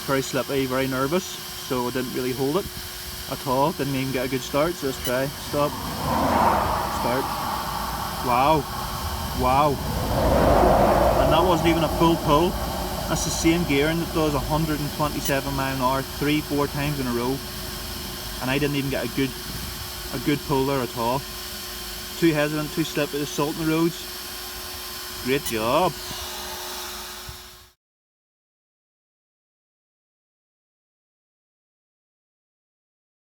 very slippy, very nervous, so I didn't really hold it at all. Didn't even get a good start. So let's try. Stop. Start. Wow. Wow. And that wasn't even a full pull. That's the same gearing that does 127 mph 3-4 times in a row, and I didn't even get a good pull there at all. Too hesitant, too slippy, the salt in the roads. Great job.